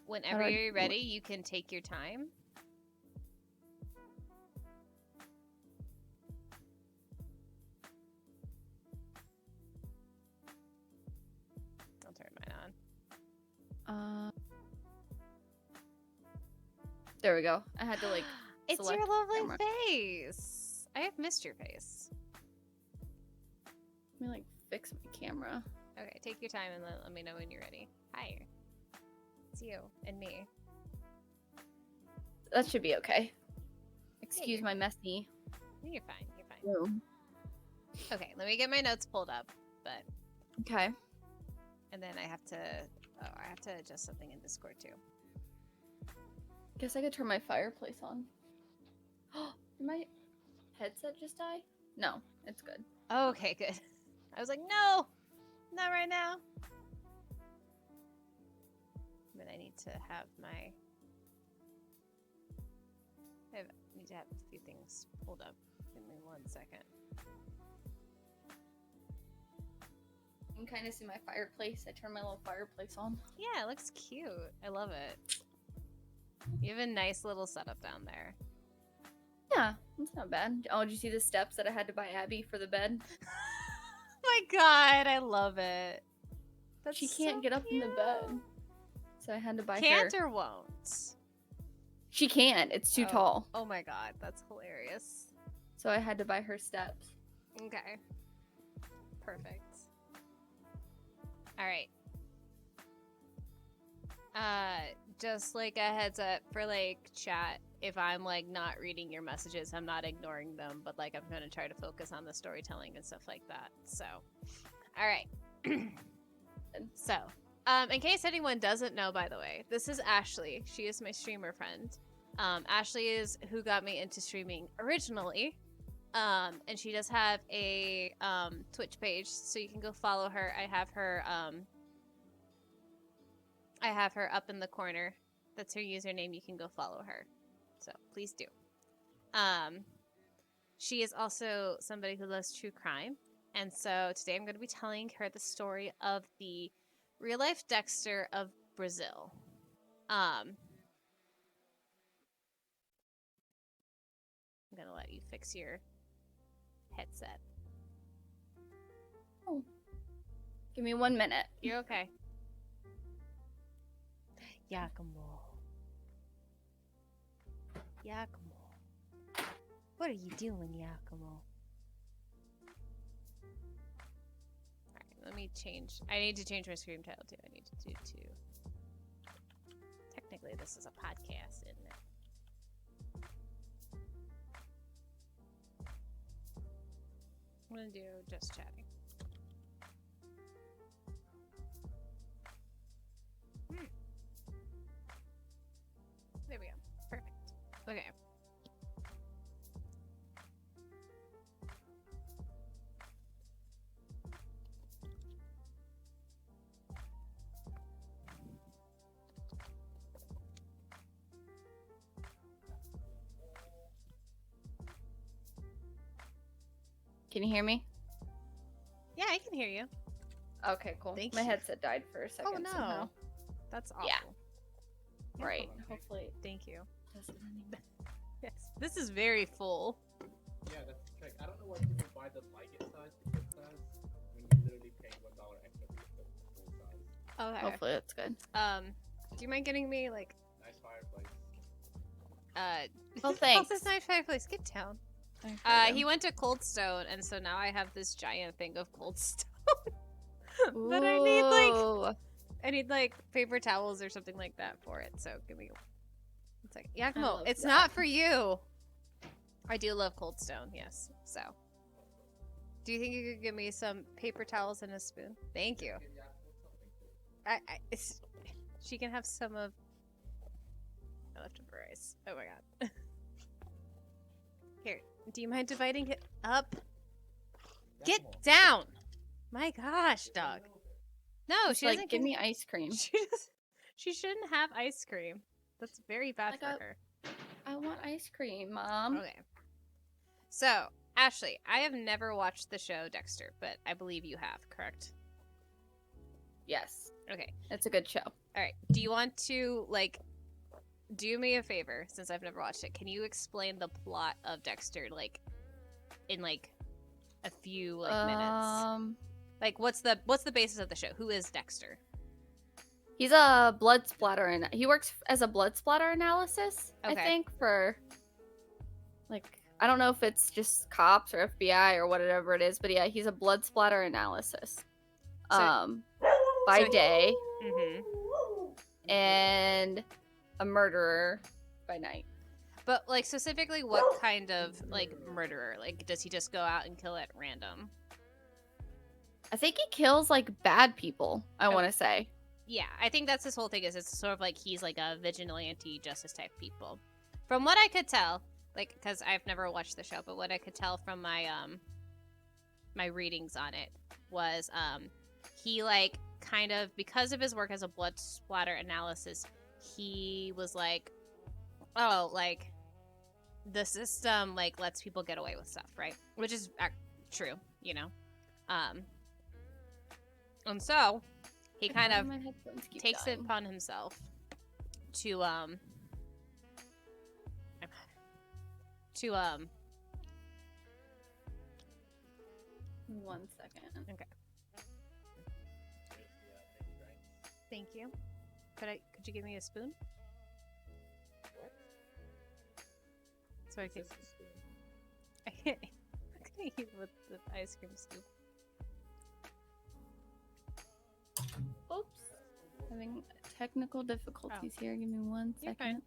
Whenever you're ready, you can take your time. I'll turn mine on. There we go. I had to like. It's your lovely face. I have missed your face. Let me like fix my camera. Okay, take your time and let me know when you're ready. Hi. It's you and me. That should be okay. Excuse my messy. You're fine. You're fine. Room. Okay, let me get my notes pulled up. But okay. And then I have to adjust something in Discord too. Guess I could turn my fireplace on. Did my headset just die? No, it's good. Okay, good. I was like, no, not right now. But I need to have my. I need to have a few things pulled up. Give me 1 second. You can kind of see my fireplace. I turned my little fireplace on. Yeah, it looks cute. I love it. You have a nice little setup down there. Yeah, it's not bad. Oh, did you see the steps that I had to buy Abby for the bed? Oh my god, I love it. She can't get up in the bed. So I had to buy her. Can't or won't? She can't. It's too tall. Oh my god, that's hilarious. So I had to buy her steps. Okay. Perfect. Alright. Just like a heads up for like chat, if I'm like not reading your messages, I'm not ignoring them, but like I'm gonna try to focus on the storytelling and stuff like that. So, alright. So, in case anyone doesn't know, by the way, this is Ashley. She is my streamer friend. Ashley is who got me into streaming originally. And she does have a Twitch page, so you can go follow her. I have her up in the corner. That's her username. You can go follow her. So please do. She is also somebody who loves true crime. And so today I'm going to be telling her the story of the real life Dexter of Brazil. I'm going to let you fix your headset. Oh. Give me 1 minute. You're okay. Giacomo. What are you doing, Giacomo? Alright, let me change. I need to change my screen title too. I need to do two. Technically, this is a podcast, isn't it? I'm gonna do just chatting. There we go. Perfect. Okay. Can you hear me? Yeah, I can hear you. Okay, cool. Thank my you. headset died for a second. Oh no. Somehow. That's awful. Yeah. Right. Hopefully. Thank you. Doesn't Yes. This is very full. Yeah, that's correct. I don't know why people buy the Liget size when you literally pay $1 extra for the full size. Okay. Hopefully that's good. Do you mind getting me like Nice fireplace. Well, thanks. This nice fireplace. Get down. He went to Cold Stone, and so now I have this giant thing of Cold Stone. But I need like paper towels or something like that for it. So give me 1 second. Giacomo, it's not for you. I do love Cold Stone, yes. So, do you think you could give me some paper towels and a spoon? Thank you. She can have some of my leftover rice. Oh my god. Here, do you mind dividing it up? Get down! My gosh, dog. No, she doesn't give me ice cream. She shouldn't have ice cream. That's very bad for her. I want ice cream, Mom. Okay. So, Ashley, I have never watched the show Dexter, but I believe you have, correct? Yes. Okay. It's a good show. All right. Do you want to like do me a favor since I've never watched it? Can you explain the plot of Dexter like in like a few like minutes? Like what's the basis of the show? Who is Dexter? He's a blood splatter, and he works as a blood splatter analysis. I Okay. think for like I don't know if it's just cops or FBI or whatever it is, but yeah, he's a blood splatter analysis. So- By so- day, Mhm. and a murderer by night. But like specifically what kind of like murderer? Like does he just go out and kill at random? I think he kills like bad people, I want to say. Yeah, I think that's his whole thing is it's sort of like he's like a vigilante justice type people. From what I could tell, like cuz I've never watched the show, but what I could tell from my my readings on it was he like kind of because of his work as a blood splatter analysis, he was like oh, like the system like lets people get away with stuff, right? Which is true, you know. And so he kind of takes it upon himself to 1 second. Okay. Thank you. Could you give me a spoon? What? So I can This is spoon. I can't eat with the ice cream scoop. Oops. Having technical difficulties here. Give me 1 You're second.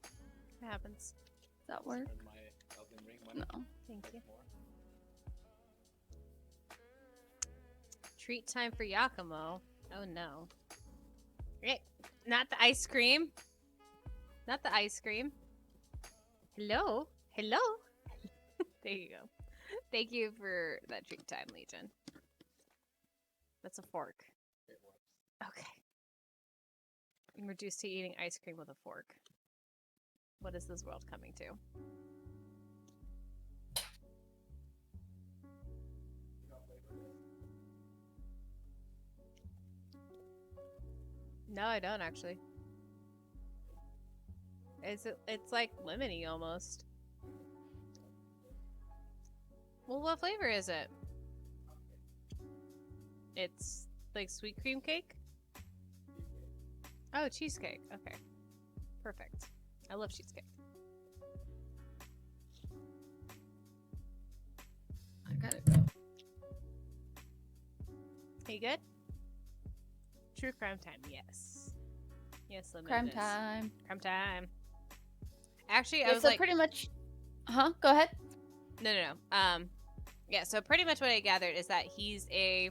It happens. Does that work? Spend my Elden Ring money. No. Thank you. More. Treat time for Yakumo. Oh no. Okay, not the ice cream. Not the ice cream. Hello? Hello? There you go. Thank you for that treat time, Legion. That's a fork. It works. Okay. I'm reduced to eating ice cream with a fork. What is this world coming to? You know what flavor it is? No, I don't actually. It's like lemony almost. Well, what flavor is it? It's like sweet cream cake? Oh, cheesecake. Okay. Perfect. I love cheesecake. I gotta go. Are you good? True crime time, yes. Yes, lemon Crime it is. time. Crime time. Actually, I Yeah, was so like, pretty much. Go ahead. no. Yeah, so pretty much what I gathered is that he's a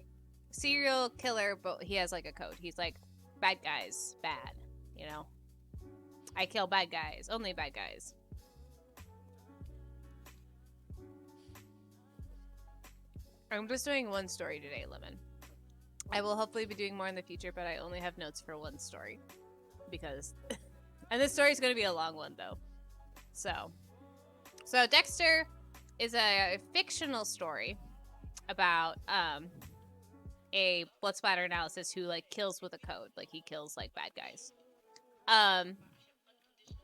serial killer, but he has like a code. He's like, bad guys, bad, you know? I kill bad guys, only bad guys. I'm just doing one story today, Lemon. I will hopefully be doing more in the future, but I only have notes for one story. Because... and this story is going to be a long one, though. So Dexter is a fictional story about a blood splatter analysis who like kills with a code, like he kills like bad guys.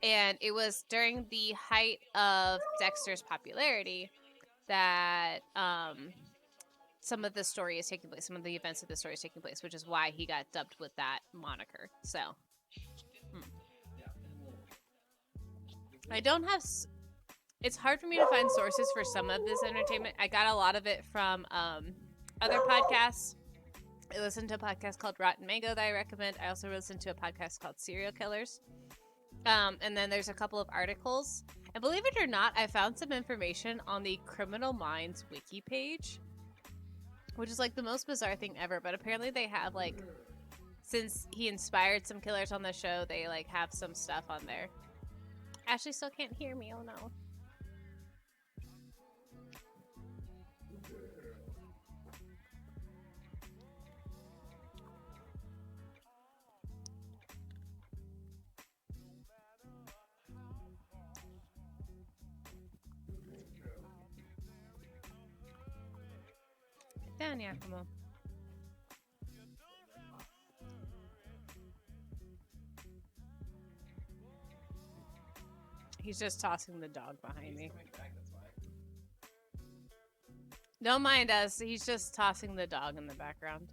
And it was during the height of Dexter's popularity that some of the story is taking place, some of the events of the story is taking place, which is why he got dubbed with that moniker. So I don't have. It's hard for me to find sources for some of this entertainment. I got a lot of it from other podcasts. I listened to a podcast called Rotten Mango that I recommend. I also listened to a podcast called Serial Killers. And then there's a couple of articles. And believe it or not, I found some information on the Criminal Minds wiki page, which is like the most bizarre thing ever. But apparently they have like, since he inspired some killers on the show, they like have some stuff on there. Ashley still can't hear me. Oh no. Get down, Yakumo. He's just tossing the dog behind me. He's coming back, that's why. Don't mind us. He's just tossing the dog in the background.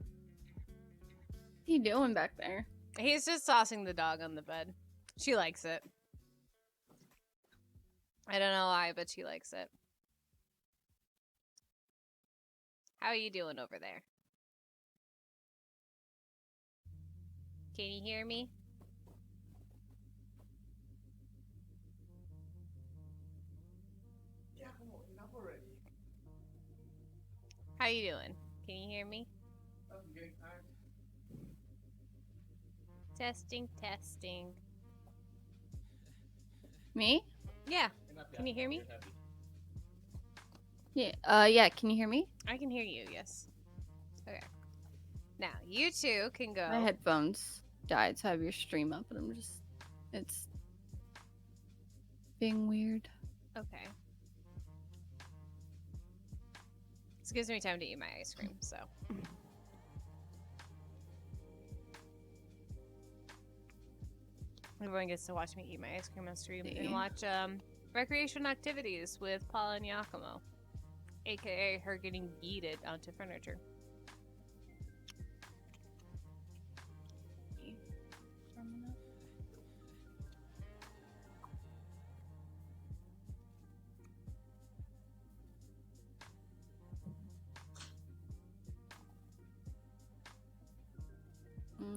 What are you doing back there? He's just tossing the dog on the bed. She likes it. I don't know why, but she likes it. How are you doing over there? Can you hear me? Yeah, come on, enough already. How you doing? Can you hear me? I'm getting tired. Testing, testing. Me? Yeah, Enough, Can you hear me? you're heavy. Yeah. Yeah. Can you hear me? I can hear you, yes. Okay. Now, you two can go. My headphones died, so I have your stream up, and it's being weird. Okay. This gives me time to eat my ice cream, so. Everyone gets to watch me eat my ice cream on stream and watch recreational activities with Paula and Yakumo, aka her getting yeeted onto furniture.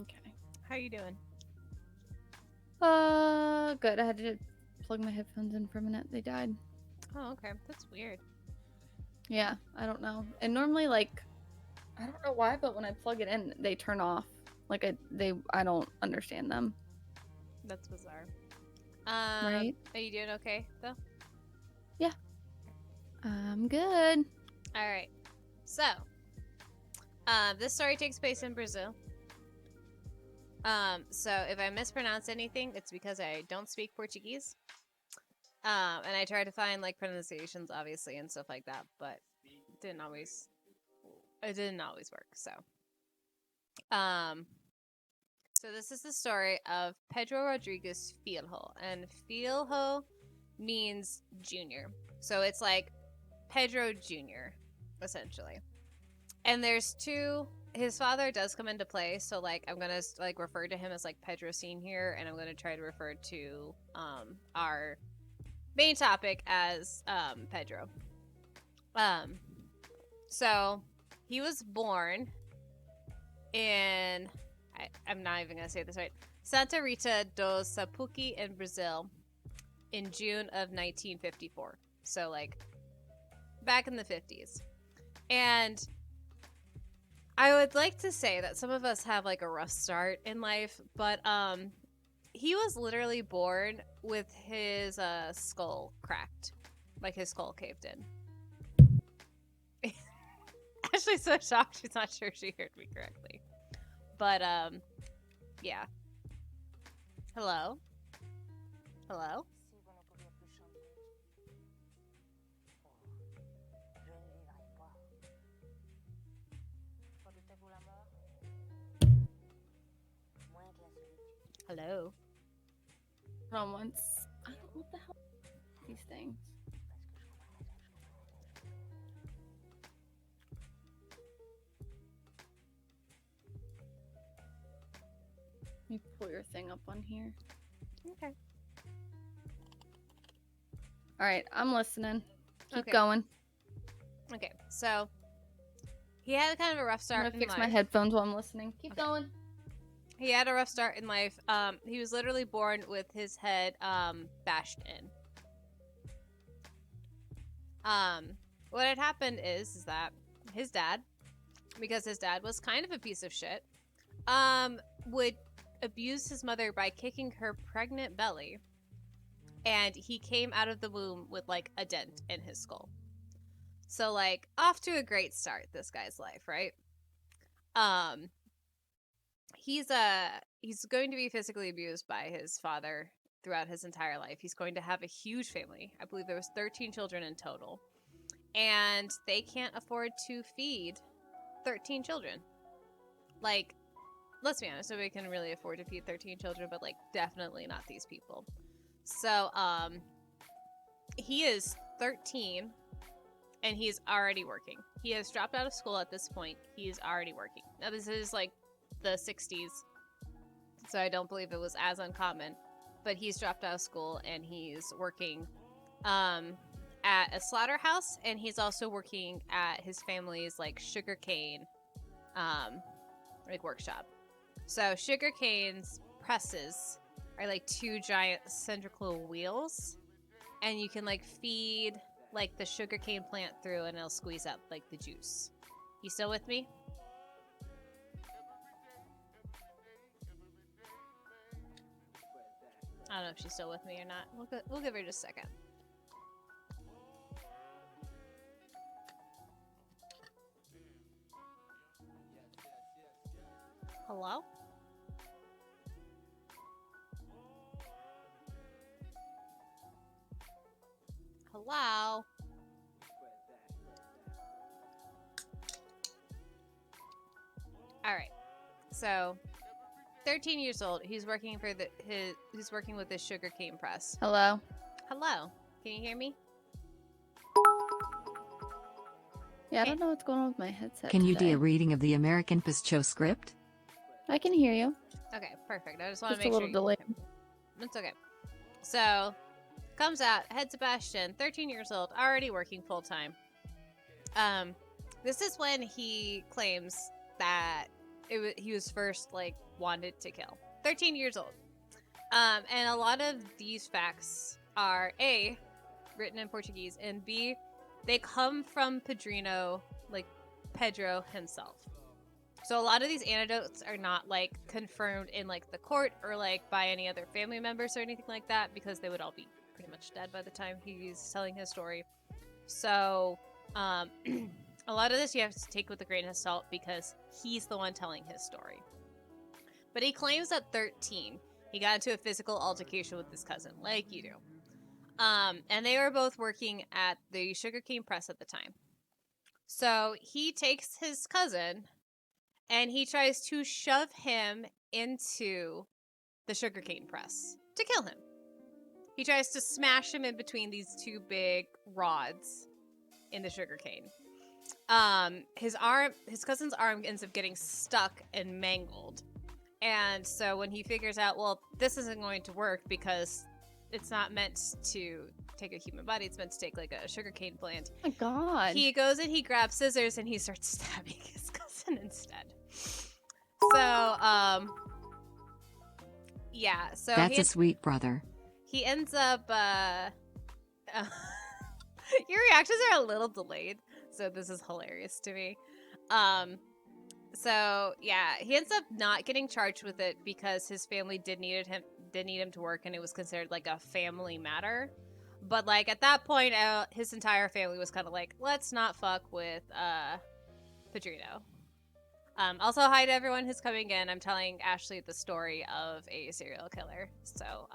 Okay. How you doing? Good. I had to plug my headphones in for a minute. They died. Oh, okay. That's weird. Yeah, I don't know. And normally, like, I don't know why, but when I plug it in, they turn off. Like, I don't understand them. That's bizarre. Right? Are you doing okay, though? I'm good. All right. So, this story takes place in Brazil. So if I mispronounce anything, it's because I don't speak Portuguese. And I try to find like pronunciations, obviously, and stuff like that, but it didn't always work. So, so this is the story of Pedro Rodriguez Filho, and Filho means junior. So it's like Pedro Jr., essentially. And there's two. His father does come into play, so like I'm gonna like refer to him as like Pedro Senior, and I'm gonna try to refer to our main topic as Pedro. So he was born in I'm not even gonna say this right. Santa Rita do Sapucaí in Brazil in June of 1954. So like back in the 50s. And I would like to say that some of us have like a rough start in life, but he was literally born with his skull cracked, like his skull caved in. Ashley's so shocked she's not sure she heard me correctly. But yeah. Hello? Hello? Hello? Hold on once. I don't know what the hell are these things. Let me pull your thing up on here. Okay. All right, I'm listening. Keep Okay. going. Okay, so he had kind of a rough I'm start gonna in fix life. my headphones while I'm listening. Keep Okay. going. He had a rough start in life. He was literally born with his head bashed in. What had happened is that his dad, because his dad was kind of a piece of shit, would abuse his mother by kicking her pregnant belly, and he came out of the womb with like a dent in his skull. So like off to a great start, this guy's life, right? He's going to be physically abused by his father throughout his entire life. He's going to have a huge family. I believe there was 13 children in total. And they can't afford to feed 13 children. Like, let's be honest, nobody can really afford to feed 13 children, but like definitely not these people. So, he is 13 and he's already working. He has dropped out of school at this point. He is already working. Now, this is like the 60s, so I don't believe it was as uncommon. But he's dropped out of school and he's working at a slaughterhouse, and he's also working at his family's like sugarcane like workshop. So sugarcane's presses are like two giant cylindrical wheels, and you can like feed like the sugarcane plant through, and it'll squeeze up like the juice. You still with me? I don't know if she's still with me or not. We'll give her just a second. Hello? Hello? Alright. So 13 years old. He's working for he's working with this sugarcane press. Hello. Hello. Can you hear me? Yeah, I don't know what's going on with my headset. Can you do today. a reading of the American Pistol script? I can hear you. Okay, perfect. I just want to Just make a little sure. delayed. It's okay. So, comes out, head Sebastian, 13 years old, already working full time. This is when he claims that he was first like wanted to kill. 13 years old. And a lot of these facts are A, written in Portuguese, and B, they come from Pedro himself. So a lot of these anecdotes are not like confirmed in like the court or like by any other family members or anything like that, because they would all be pretty much dead by the time he's telling his story. So a lot of this you have to take with a grain of salt because he's the one telling his story. But he claims at 13 he got into a physical altercation with his cousin, like you do. And they were both working at the sugarcane press at the time. So he takes his cousin and he tries to shove him into the sugarcane press to kill him. He tries to smash him in between these two big rods in the sugarcane. His cousin's arm ends up getting stuck and mangled. And so when he figures out, well, this isn't going to work because it's not meant to take a human body, it's meant to take like a sugarcane plant. Oh my god. He goes and he grabs scissors and he starts stabbing his cousin instead. So, yeah. So That's a sweet brother. he ends up. Your reactions are a little delayed, so this is hilarious to me. So yeah, he ends up not getting charged with it because his family did need him to work, and it was considered like a family matter. But like at that point, his entire family was kind of like, let's not fuck with Pedrino. Also, hi to everyone who's coming in. I'm telling Ashley the story of a serial killer. So,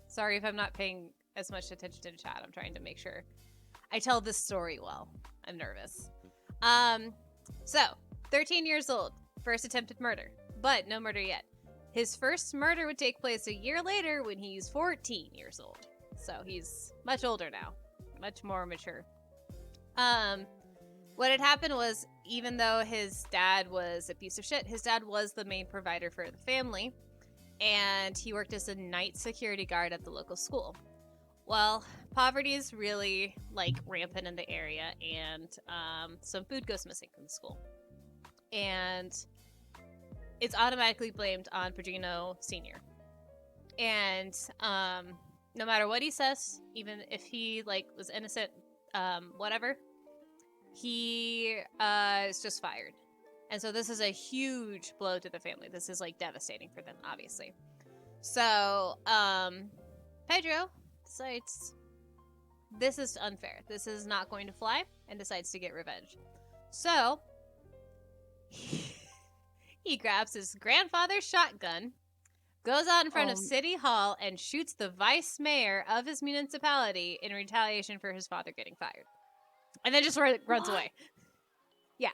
sorry if I'm not paying as much attention to the chat. I'm trying to make sure I tell this story well. I'm nervous. So, 13 years old, first attempted murder, but no murder yet. His first murder would take place a year later when he's 14 years old. So, he's much older now, much more mature. What had happened was, even though his dad was a piece of shit, his dad was the main provider for the family, and he worked as a night security guard at the local school. Well, poverty is really, like, rampant in the area, and some food goes missing from the school. And it's automatically blamed on Pedrino Sr. And no matter what he says, even if he, like, was innocent, whatever, he is just fired. And so this is a huge blow to the family. This is like devastating for them, obviously. So Pedro decides this is unfair, this is not going to fly, and decides to get revenge. So he grabs his grandfather's shotgun, goes out in front of City Hall, and shoots the vice mayor of his municipality in retaliation for his father getting fired. And then just runs away. Yeah.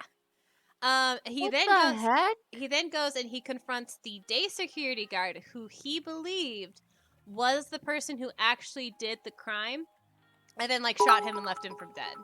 He then goes and he confronts the day security guard who he believed was the person who actually did the crime, and then like shot him and left him for dead.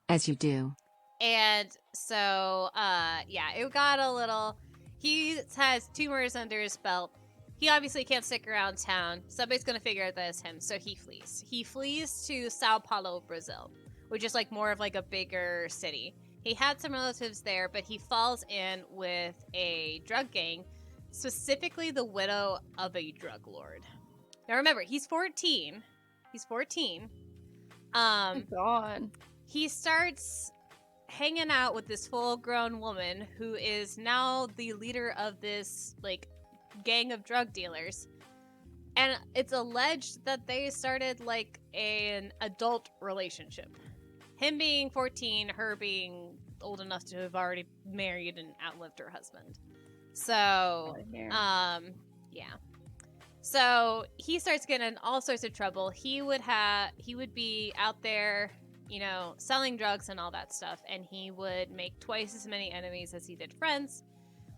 As you do. And so, yeah, it got a little. He has 2 murders under his belt. He obviously can't stick around town. Somebody's gonna figure out that it's him, so he flees. He flees to Sao Paulo, Brazil, which is like more of like a bigger city. He had some relatives there, but he falls in with a drug gang, specifically the widow of a drug lord. Now remember, he's 14. He's 14. Oh my God. He starts hanging out with this full-grown woman who is now the leader of this like gang of drug dealers, and it's alleged that they started like an adult relationship, him being 14, her being old enough to have already married and outlived her husband. So yeah, so he starts getting in all sorts of trouble. He would be out there, you know, selling drugs and all that stuff, and he would make twice as many enemies as he did friends.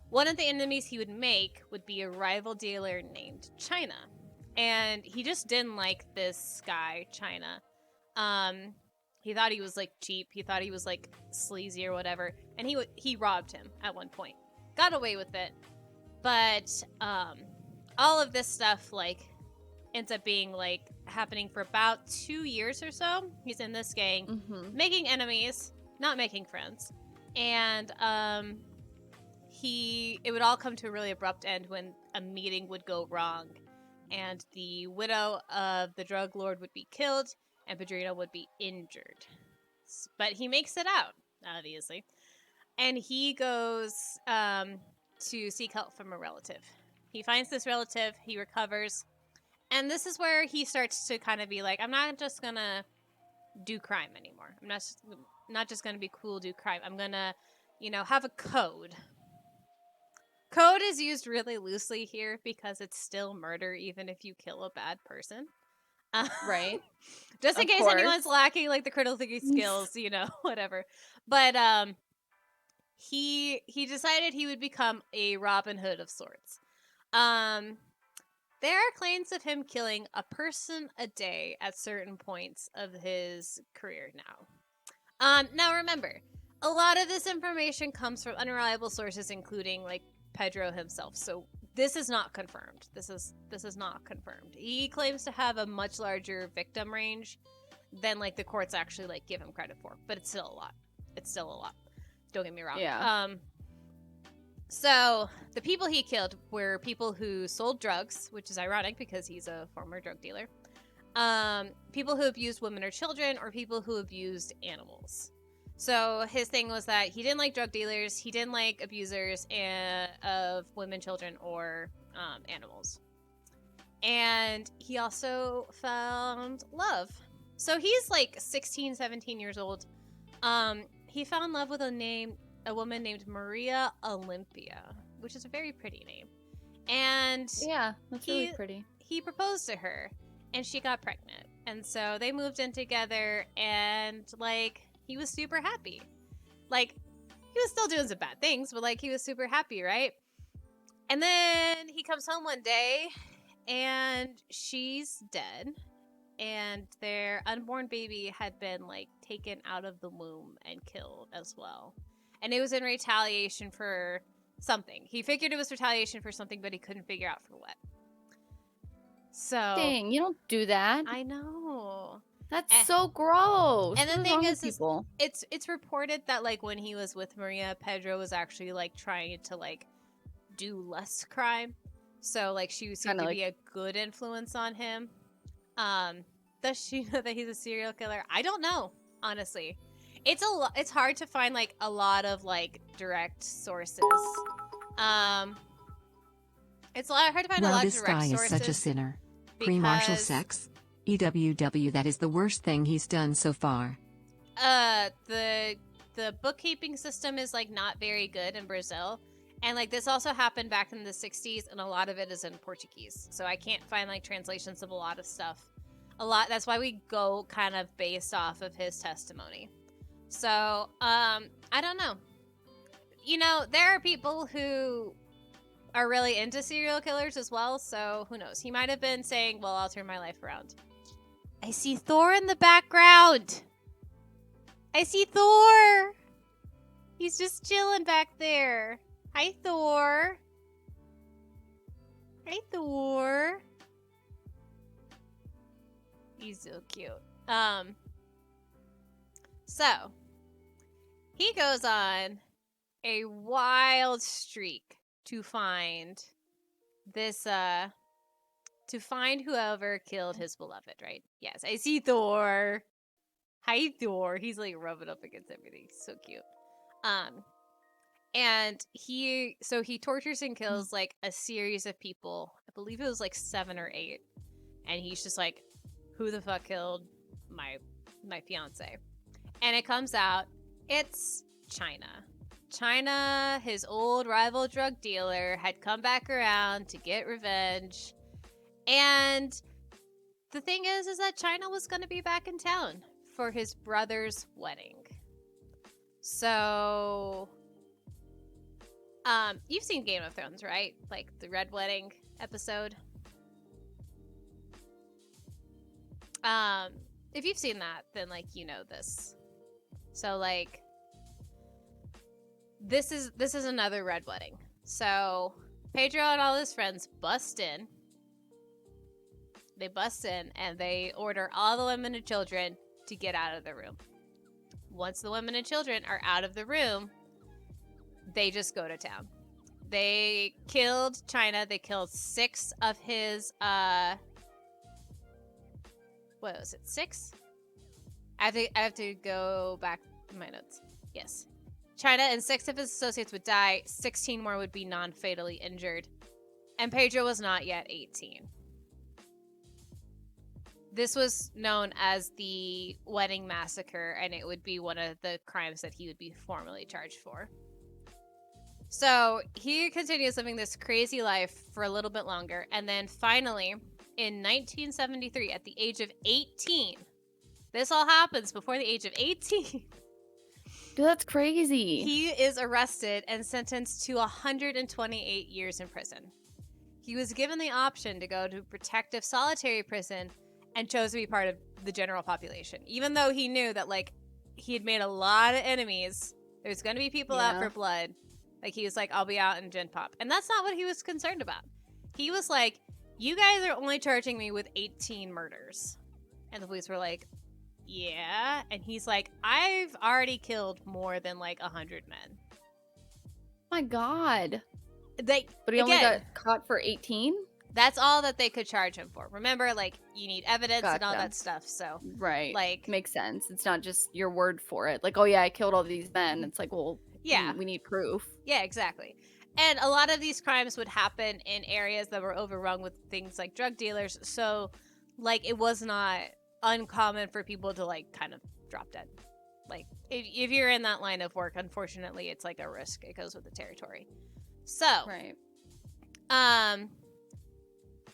One of the enemies he would make would be a rival dealer named China, and he just didn't like this guy, China. He thought he was like cheap, he thought he was like sleazy or whatever, and he robbed him at one point. Got away with it, but all of this stuff like ends up being like happening for about 2 years or so. He's in this gang, making enemies, not making friends, and it would all come to a really abrupt end when a meeting would go wrong, and the widow of the drug lord would be killed, and Pedrino would be injured. But he makes it out, obviously, and he goes to seek help from a relative. He finds this relative, he recovers, and this is where he starts to kind of be like, I'm not just gonna do crime anymore. I'm not just gonna be cool, do crime. I'm gonna, you know, have a code. Code is used really loosely here because it's still murder even if you kill a bad person. Right. Just in Of case course. anyone's lacking like the critical thinking skills, you know, whatever. But he decided he would become a Robin Hood of sorts. There are claims of him killing a person a day at certain points of his career now. Now remember, a lot of this information comes from unreliable sources, including like Pedro himself. So this is not confirmed. This is not confirmed. He claims to have a much larger victim range than like the courts actually like give him credit for, but it's still a lot. It's still a lot. Don't get me wrong. Yeah. So the people he killed were people who sold drugs, which is ironic because he's a former drug dealer. People who abused women or children, or people who abused animals. So his thing was that he didn't like drug dealers, he didn't like abusers of women, children, or animals. And he also found love. So he's like 16, 17 years old. He found love with a woman named Maria Olympia, which is a very pretty name. And Yeah, that's really pretty. he proposed to her, and she got pregnant. And so they moved in together, and like he was super happy. Like he was still doing some bad things, but like he was super happy, right? And then he comes home one day and she's dead, and their unborn baby had been like taken out of the womb and killed as well. And it was in retaliation for something. He figured it was retaliation for something, but he couldn't figure out for what. So Dang, you don't do that. I know. That's so gross. And the What's thing wrong is with people? it's reported that like when he was with Maria, Pedro was actually like trying to like do less crime. So like she seemed to be a good influence on him. Does she know that he's a serial killer? I don't know, honestly. It's hard to find like a lot of like direct sources. It's hard to find a Well, lot of this direct guy is sources. such a sinner. Pre-martial because, sex? EWW, that is the worst thing he's done so far. The bookkeeping system is like not very good in Brazil. And like this also happened back in the 60s, and a lot of it is in Portuguese. So I can't find like translations of a lot of stuff. That's why we go kind of based off of his testimony. So, I don't know. You know, there are people who are really into serial killers as well, so who knows? He might have been saying, well, I'll turn my life around. I see Thor in the background. I see Thor. He's just chilling back there. Hi, Thor. Hi, Thor. He's so cute. So he goes on a wild streak to find this to find whoever killed his beloved, right? Yes, I see Thor. Hi, Thor. He's like rubbing up against everything. So cute. And he tortures and kills like a series of people. I believe it was like 7 or 8. And he's just like, who the fuck killed my fiance? And it comes out, it's China. China, his old rival drug dealer, had come back around to get revenge. And the thing is that China was going to be back in town for his brother's wedding. So, you've seen Game of Thrones, right? Like the Red Wedding episode. If you've seen that, then like you know this. So like this is another Red Wedding. So Pedro and all his friends bust in. They bust in and they order all the women and children to get out of the room. Once the women and children are out of the room, they just go to town. They killed China. They killed 6 of his, what was it, 6? I have to go back in my notes. Yes. China and 6 of his associates would die. 16 more would be non-fatally injured. And Pedro was not yet 18. This was known as the Wedding Massacre, and it would be one of the crimes that he would be formally charged for. So he continues living this crazy life for a little bit longer, and then finally, in 1973, at the age of 18, this all happens before the age of 18. Dude, that's crazy. He is arrested and sentenced to 128 years in prison. He was given the option to go to protective solitary prison and chose to be part of the general population. Even though he knew that, like, he had made a lot of enemies. There's going to be people out for blood. Like, he was like, I'll be out in Gen Pop. And that's not what he was concerned about. He was like, you guys are only charging me with 18 murders. And the police were like, yeah. And he's like, I've already killed more than, like, 100 men. My God. But he only got caught for 18? That's all that they could charge him for. Remember, like, you need evidence and all that stuff, so. Right. Like. Makes sense. It's not just your word for it. Like, oh yeah, I killed all these men. It's like, well, yeah, we need proof. Yeah, exactly. And a lot of these crimes would happen in areas that were overrun with things like drug dealers, so, like, it was not uncommon for people to, like, kind of drop dead. Like, if you're in that line of work, unfortunately, it's like a risk. It goes with the territory. So. Right.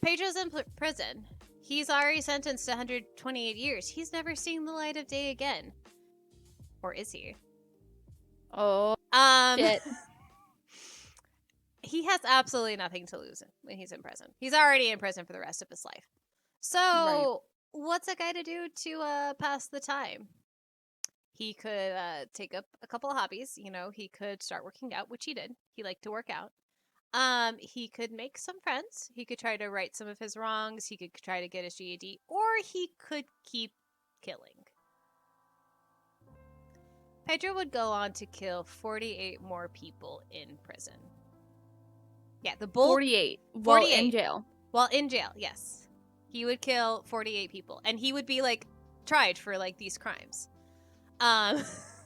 Pedro's in prison. He's already sentenced to 128 years. He's never seen the light of day again. Or is he? Oh, shit. He has absolutely nothing to lose when he's in prison. He's already in prison for the rest of his life. So, what's a guy to do to pass the time? He could take up a couple of hobbies. You know, he could start working out, which he did. He liked to work out. He could make some friends. He could try to right some of his wrongs. He could try to get his GED, or he could keep killing. Pedro would go on to kill 48 more people in prison. Yeah, the bull. 48. 48. While in jail. While in jail, yes. He would kill 48 people, and he would be like tried for like these crimes. Yes.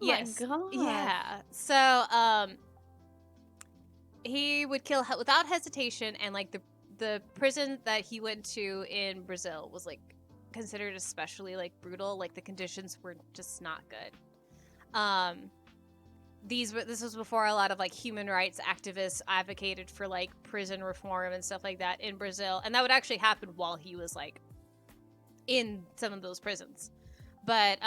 My God. Yeah. So, he would kill without hesitation, and like the prison that he went to in Brazil was like considered especially like brutal. Like the conditions were just not good. This was before a lot of like human rights activists advocated for like prison reform and stuff like that in Brazil, and that would actually happen while he was like in some of those prisons. But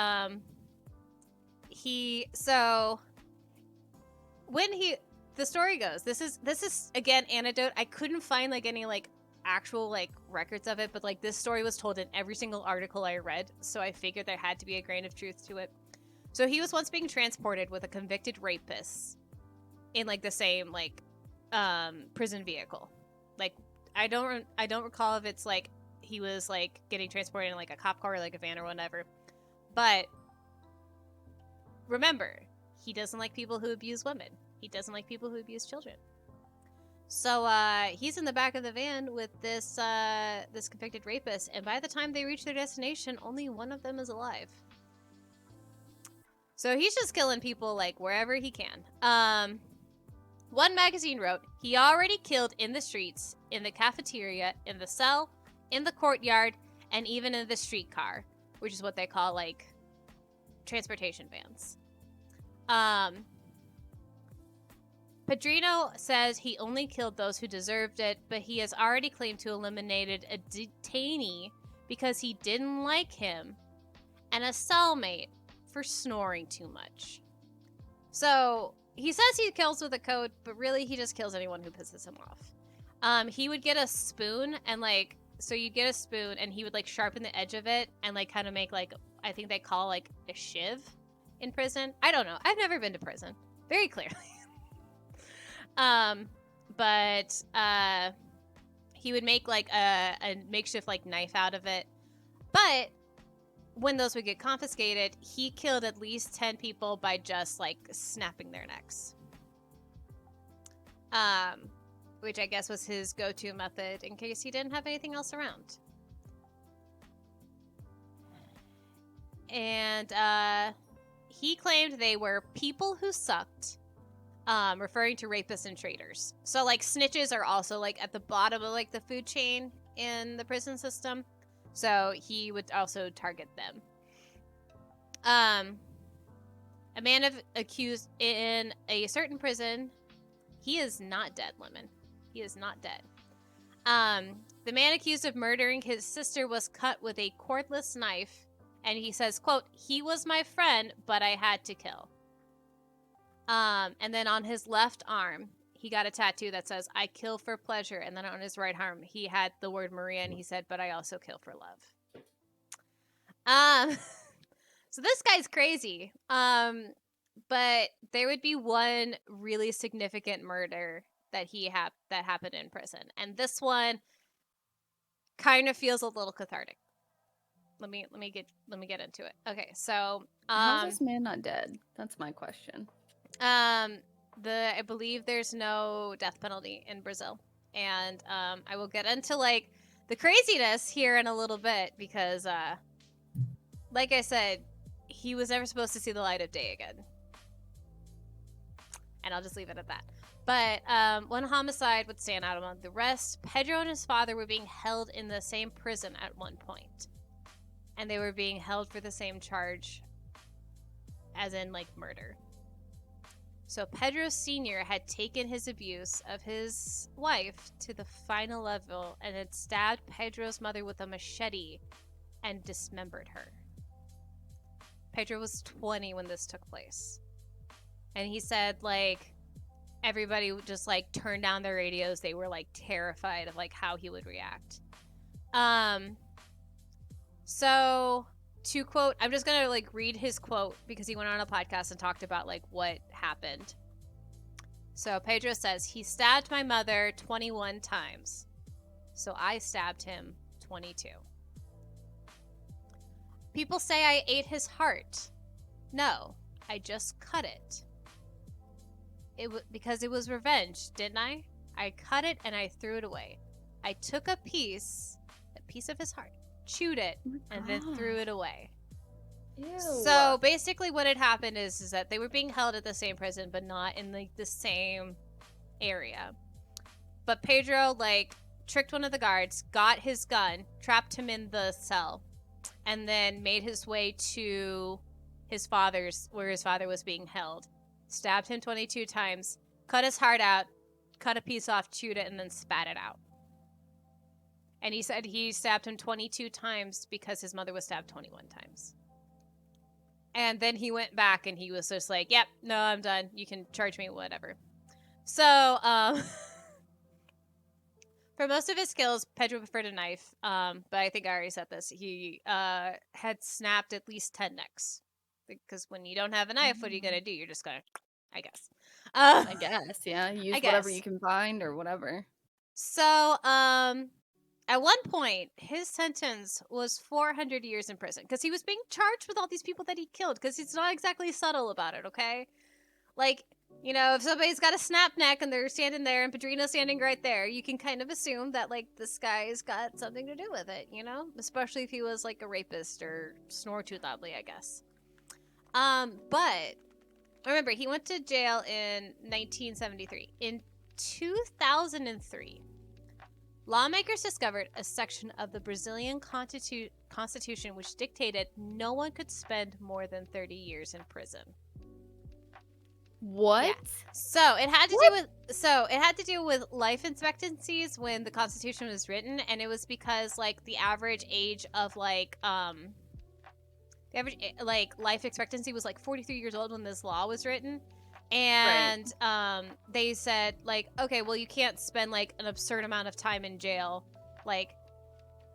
the story goes, this is again anecdote. I couldn't find like any like actual like records of it, but like this story was told in every single article I read, so I figured there had to be a grain of truth to it. So he was once being transported with a convicted rapist in like the same like prison vehicle. Like I don't recall if it's like he was like getting transported in like a cop car or like a van or whatever. But remember, he doesn't like people who abuse women. He doesn't like people who abuse children. So he's in the back of the van with this this convicted rapist, and by the time they reach their destination, only one of them is alive. So he's just killing people like wherever he can. One magazine wrote, he already killed in the streets, in the cafeteria, in the cell, in the courtyard, and even in the streetcar, which is what they call like transportation vans. Pedrino says he only killed those who deserved it, but he has already claimed to eliminated a detainee because he didn't like him, and a cellmate for snoring too much. So he says he kills with a code, but really he just kills anyone who pisses him off. He would get a spoon and like, so you'd get a spoon and he would like sharpen the edge of it and like kind of make like, I think they call like a shiv in prison. I don't know. I've never been to prison, very clearly. But he would make like a makeshift like knife out of it. But when those would get confiscated, he killed at least 10 people by just like snapping their necks. Which I guess was his go-to method in case he didn't have anything else around. And he claimed they were people who sucked, referring to rapists and traitors. So like snitches are also like at the bottom of like the food chain in the prison system. So he would also target them. A man accused in a certain prison. He is not dead, Lemon. He is not dead. The man accused of murdering his sister was cut with a cordless knife, and he says, quote, he was my friend, but I had to kill. And then on his left arm, he got a tattoo that says, I kill for pleasure. And then on his right arm, he had the word Maria, and he said, but I also kill for love. So this guy's crazy. But there would be one really significant murder that that happened in prison. And this one kind of feels a little cathartic. Let me get into it. Okay, so how's this man not dead? That's my question. I believe there's no death penalty in Brazil, and I will get into like the craziness here in a little bit because, like I said, he was never supposed to see the light of day again, and I'll just leave it at that. But one homicide would stand out among the rest. Pedro and his father were being held in the same prison at one point, and they were being held for the same charge, as in like murder. So Pedro Sr. had taken his abuse of his wife to the final level and had stabbed Pedro's mother with a machete and dismembered her. Pedro was 20 when this took place. And he said, like, everybody would just, like, turn down their radios. They were, like, terrified of, like, how he would react. So, to quote, I'm just gonna, like, read his quote because he went on a podcast and talked about, like, what happened. So, Pedro says, he stabbed my mother 21 times. So, I stabbed him 22. People say I ate his heart. No, I just cut it. Because it was revenge, didn't I? I cut it and I threw it away. I took a piece of his heart, chewed it, and then threw it away. Ew. So basically what had happened is that they were being held at the same prison, but not in like the same area. But Pedro like tricked one of the guards, got his gun, trapped him in the cell, and then made his way to his father's, where his father was being held. Stabbed him 22 times, cut his heart out, cut a piece off, chewed it, and then spat it out. And he said he stabbed him 22 times because his mother was stabbed 21 times. And then he went back and he was just like, yep, no, I'm done. You can charge me whatever. So, for For most of his kills, Pedro preferred a knife. But I think I already said this. He had snapped at least 10 necks. Because when you don't have a knife, what are you gonna do? You're just gonna, I guess. I guess, yeah. Use I whatever guess. you can find or whatever. So, at one point, his sentence was 400 years in prison because he was being charged with all these people that he killed. Because he's not exactly subtle about it, okay? Like, you know, if somebody's got a snap neck and they're standing there and Pedrino's standing right there, you can kind of assume that, like, this guy's got something to do with it, you know? Especially if he was, like, a rapist or snore too loudly, I guess. But remember, he went to jail in 1973. In 2003, lawmakers discovered a section of the Brazilian constitution which dictated no one could spend more than 30 years in prison. What? Yeah. So it had to do with life expectancies when the Constitution was written, and it was because like the average age of like life expectancy was like 43 years old when this law was written. And they said like, okay, well, you can't spend like an absurd amount of time in jail, like,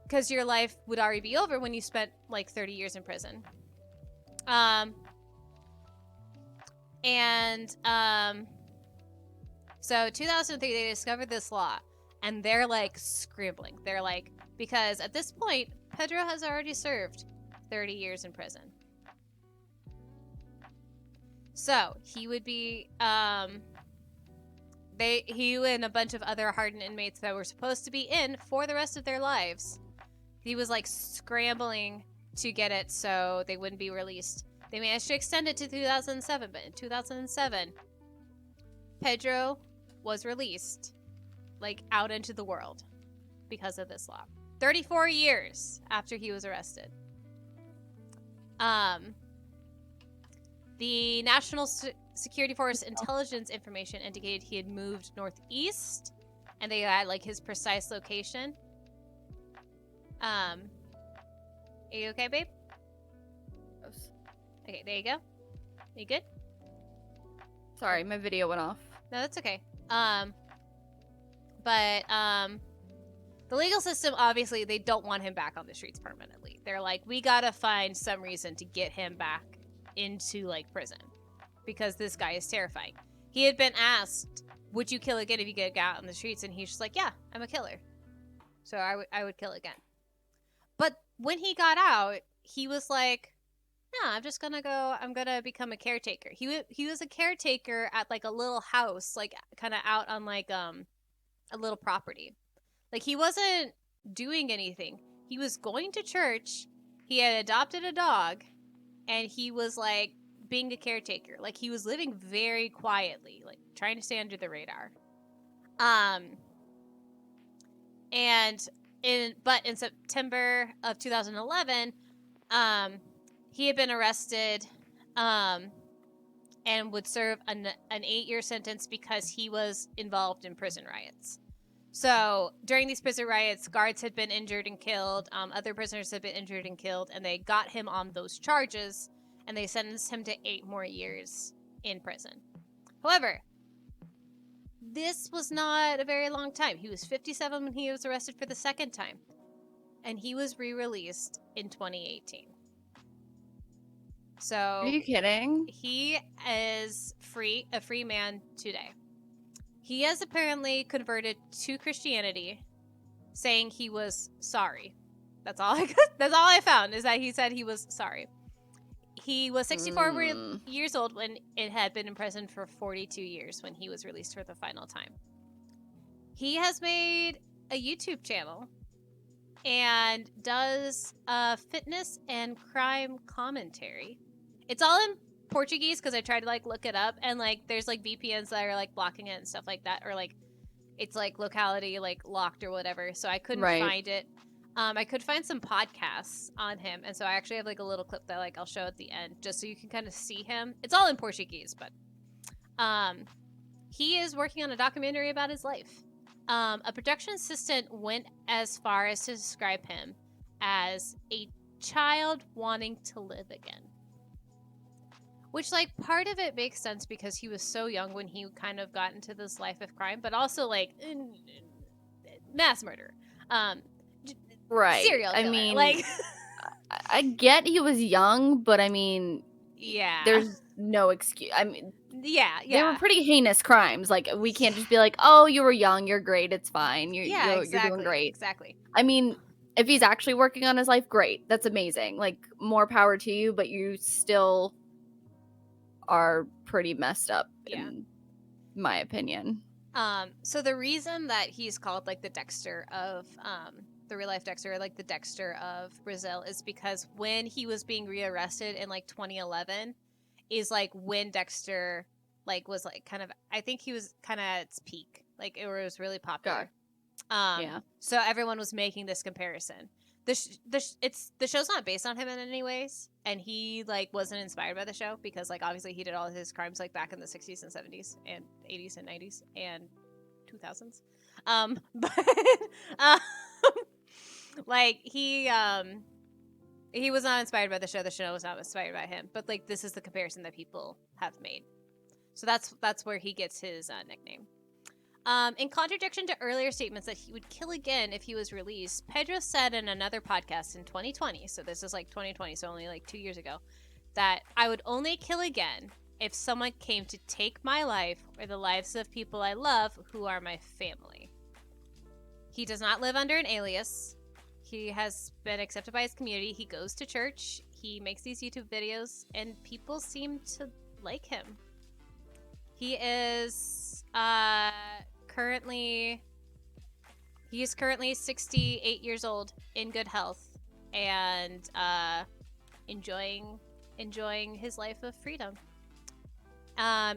because your life would already be over when you spent like 30 years in prison. So 2003 they discovered this law, and they're like scrambling. They're like, because at this point Pedro has already served 30 years in prison. So he would be he and a bunch of other hardened inmates that were supposed to be in for the rest of their lives, he was like scrambling to get it so they wouldn't be released. They managed to extend it to 2007, but in 2007 Pedro was released, like, out into the world because of this law. 34 years after he was arrested. The National Security Force intelligence information indicated he had moved northeast, and they had like his precise location. Are you okay, babe? Okay, there you go. You good? Sorry, my video went off. No, that's okay. The legal system, obviously, they don't want him back on the streets permanently. They're like, we gotta find some reason to get him back into, like, prison. Because this guy is terrifying. He had been asked, would you kill again if you get out on the streets? And he's just like, yeah, I'm a killer. So I would kill again. But when he got out, he was like, no, I'm gonna become a caretaker. He was a caretaker at, like, a little house, like, kind of out on, like, a little property. Like, he wasn't doing anything. He was going to church. He had adopted a dog, and he was, like, being a caretaker. Like, he was living very quietly, like, trying to stay under the radar. But in September of 2011, he had been arrested, and would serve an 8-year sentence because he was involved in prison riots. So during these prison riots, guards had been injured and killed. Other prisoners had been injured and killed, and they got him on those charges, and they sentenced him to 8 more years in prison. However, this was not a very long time. He was 57 when he was arrested for the second time, and he was re-released in 2018. So Are you kidding? he is a free man today. He has apparently converted to Christianity, saying he was sorry. That's all I found, is that he said he was sorry. He was 64 years old when it had been in prison for 42 years when he was released for the final time. He has made a YouTube channel and does fitness and crime commentary. It's all in Portuguese because I tried to, like, look it up, and, like, there's, like, VPNs that are, like, blocking it and stuff like that, or, like, it's, like, locality, like, locked or whatever, so I couldn't find it. I could find some podcasts on him, and so I actually have, like, a little clip that, like, I'll show at the end just so you can kind of see him. It's all in Portuguese, but he is working on a documentary about his life. A production assistant went as far as to describe him as a child wanting to live again. Which, like, part of it makes sense because he was so young when he kind of got into this life of crime, but also, like, mass murder. Right. Serial killer. I mean, like, I get he was young, but I mean, yeah. there's no excuse. I mean, Yeah. they were pretty heinous crimes. Like, we can't just be like, oh, you were young, you're great, it's fine. You're doing great. Exactly. I mean, if he's actually working on his life, great. That's amazing. Like, more power to you, but you still are pretty messed up, in my opinion. So the reason that he's called like the Dexter of the real life Dexter, like the Dexter of Brazil, is because when he was being rearrested in like 2011, is like when Dexter like was like kind of, I think he was kind of at its peak, like it was really popular. Yeah. So everyone was making this comparison. The show's not based on him in any ways, and he like wasn't inspired by the show because like obviously he did all his crimes like back in the 60s and 70s and 80s and 90s and 2000s. But like he was not inspired by the show. The show was not inspired by him. But like this is the comparison that people have made. So that's where he gets his nickname. In contradiction to earlier statements that he would kill again if he was released, Pedro said in another podcast in 2020, so this is like 2020, so only like 2 years ago, that I would only kill again if someone came to take my life or the lives of people I love who are my family. He does not live under an alias. He has been accepted by his community. He goes to church. He makes these YouTube videos, and people seem to like him. He is currently 68 years old, in good health, and enjoying his life of freedom.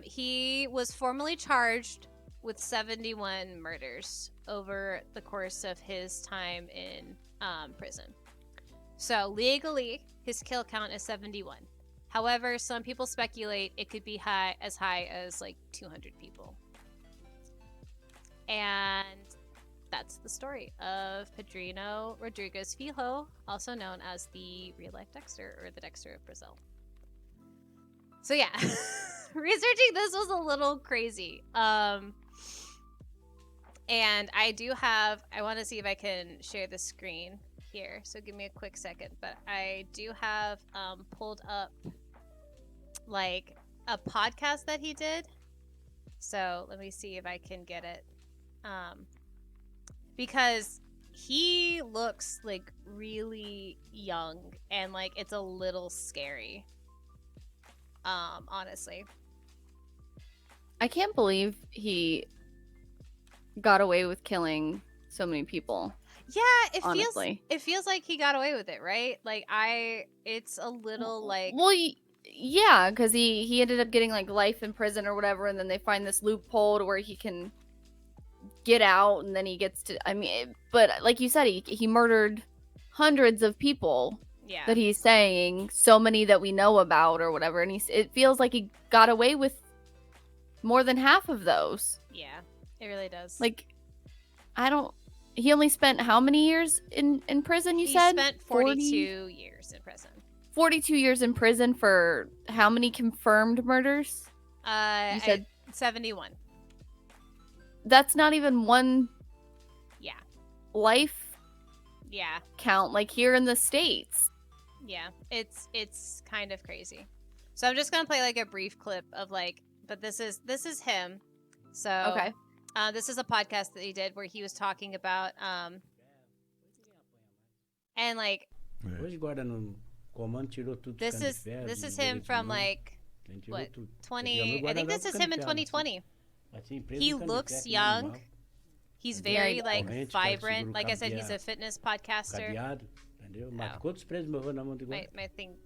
He was formally charged with 71 murders over the course of his time in prison. So legally, his kill count is 71. However, some people speculate it could be as high as like 200 people. And that's the story of Pedrino Rodriguez Filho, also known as the real-life Dexter, or the Dexter of Brazil. So yeah, researching this was a little crazy. And I want to see if I can share the screen here. So give me a quick second. But I do have pulled up like a podcast that he did. So let me see if I can get it. Because he looks like really young and like it's a little scary. Honestly. I can't believe he got away with killing so many people. Yeah, honestly. it feels like he got away with it, right? Like it's a little like, well, yeah, because he ended up getting like life in prison or whatever, and then they find this loophole to where he can get out, and then he gets to, I mean, but like you said, he murdered hundreds of people. Yeah. That he's saying, so many that we know about or whatever, and it feels like he got away with more than half of those. Yeah, it really does. Like, he only spent how many years in prison, you said? He spent 42 years in prison. 42 years in prison for how many confirmed murders? You said 71. That's not even one life count, like here in the States. Yeah, it's kind of crazy. So I'm just gonna play like a brief clip of like, but this is him. So okay. This is a podcast that he did where he was talking about and like this is him from like what 20, I think this is him in 2020. He looks young. He's very like vibrant. Like I said, he's a fitness podcaster. My thing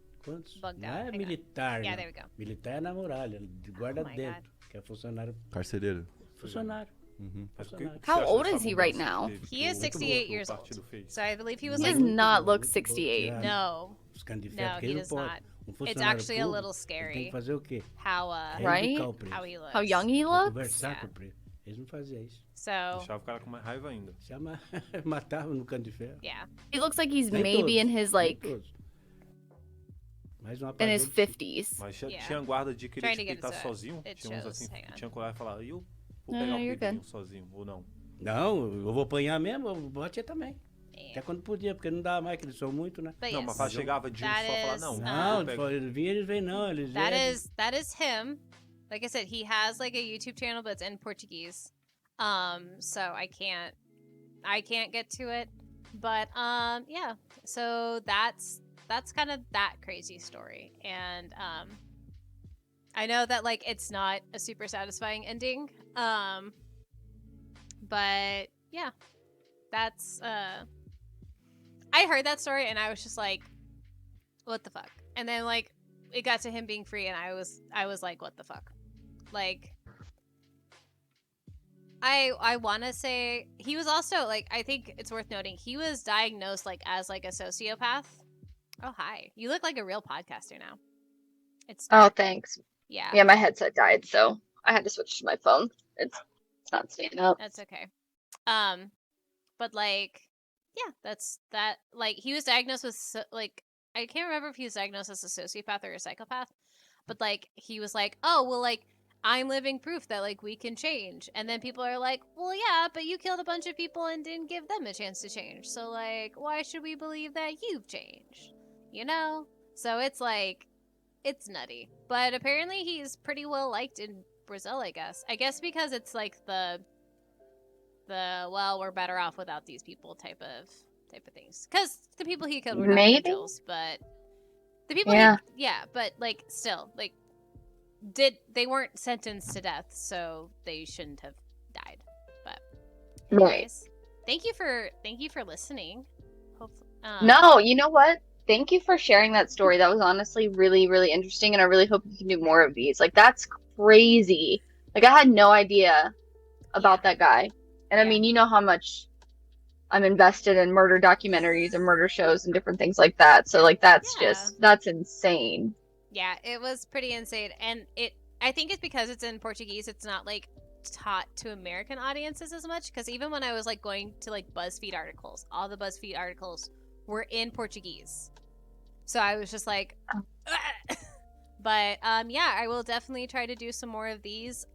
bugged out. Militar. Yeah, there we go. Militar na muralha, de guarda dentro, que é funcionário. Carcereiro. Funcionário. How old is he right now? He is 68 years old. So I believe he was He like... does not look 68. No. No, he does not. It's actually a little scary how right? How he looks. How young he looks? Conversar com ele. Eles não faziam isso. So, Deixava o cara com mais raiva ainda. Matava no canto de ferro. yeah. He looks like he's Nem maybe todos, in his nem like todos. Mais uma in his parte 50s. Mas Yeah. tinha guarda de querer Trying te to get peitar it sozinho. it Tinha uns shows, assim hang on. que tinha coragem e falar, eu vou No, pegar no, o you're Pedrinho good. sozinho, ou não. Não, eu vou apanhar mesmo, eu vou bater também. Yeah. Até quando podia, porque não dá mais, que eles são muito, né? But Não, yes, mas fala, chegava de um that só falar, is, não. Não, vou pegar. eles vêm não, eles that is him. Like I said, he has like a YouTube channel, but it's in Portuguese. So I can't get to it. But yeah. So that's kind of that crazy story. And I know that like it's not a super satisfying ending. But yeah. That's I heard that story and I was just like, what the fuck? And then like it got to him being free and I was like, what the fuck? Like I want to say he was also like, I think it's worth noting he was diagnosed like as like a sociopath. Oh hi, you look like a real podcaster now. It's Oh, dark. thanks. Yeah, Yeah, my headset died, so I had to switch to my phone. It's not staying up. that's okay. But like, yeah, that's that. Like he was diagnosed with like I can't remember if he was diagnosed as a sociopath or a psychopath, but like he was like, oh well, like I'm living proof that like we can change. And then people are like, well, yeah, but you killed a bunch of people and didn't give them a chance to change. So like, why should we believe that you've changed? You know? So it's like, it's nutty. But apparently he's pretty well liked in Brazil, I guess. I guess because it's like the well, we're better off without these people type of things. Because the people he killed were not Maybe? angels, but the people Yeah. but like still, like they weren't sentenced to death, so they shouldn't have died. But Right. anyways, thank you for listening. Hopefully, No, you know what? Thank you for sharing that story. That was honestly really, really interesting, and I really hope you can do more of these. Like, that's crazy. Like, I had no idea about that guy. And I Yeah. mean, you know how much I'm invested in murder documentaries and murder shows and different things like that. So, like, that's Yeah. that's insane. Yeah, it was pretty insane, and I think it's because it's in Portuguese. It's not like taught to American audiences as much. Because even when I was like going to like BuzzFeed articles, all the BuzzFeed articles were in Portuguese. So I was just like, but yeah, I will definitely try to do some more of these.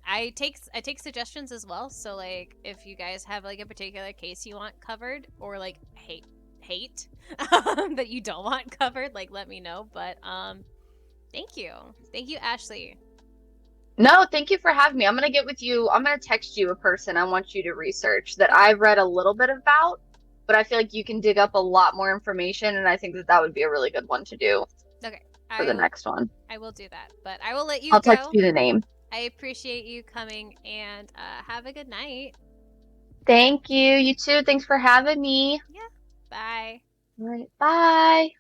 I take suggestions as well. So like, if you guys have like a particular case you want covered, or like hate that you don't want covered, like let me know. But thank you, Ashley. No, thank you for having me. I'm gonna get with you. I'm gonna text you a person I want you to research that I've read a little bit about, but I feel like you can dig up a lot more information, and I think that would be a really good one to do Okay, for the next one. I will do that, but I will let you I'll go. text you the name. I appreciate you coming, and have a good night. Thank you. You too. Thanks for having me. Bye. All right. Bye.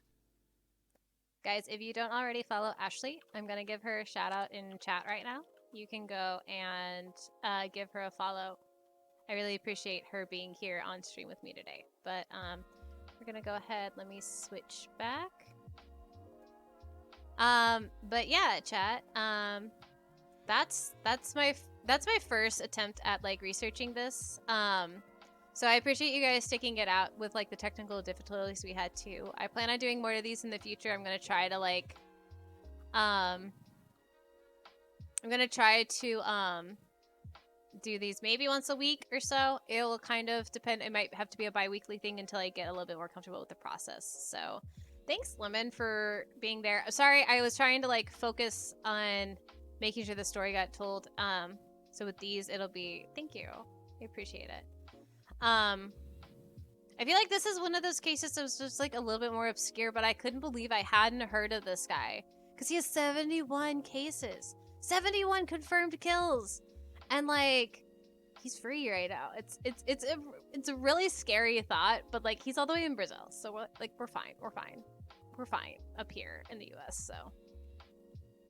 Guys, if you don't already follow Ashley, I'm going to give her a shout out in chat right now. You can go and give her a follow. I really appreciate her being here on stream with me today. But we're going to go ahead. Let me switch back. But yeah, chat. That's my first attempt at like researching this. So I appreciate you guys sticking it out with like the technical difficulties we had too. I plan on doing more of these in the future. I'm gonna try to like, do these maybe once a week or so. It will kind of depend. It might have to be a bi-weekly thing until I get a little bit more comfortable with the process. So thanks, Lemon, for being there. Sorry, I was trying to like focus on making sure the story got told. So with these, it'll be, thank you. I appreciate it. I feel like this is one of those cases that was just like a little bit more obscure, but I couldn't believe I hadn't heard of this guy because he has 71 cases, 71 confirmed kills, and like he's free right now. It's a really scary thought, but like he's all the way in Brazil, so we're fine up here in the U.S. So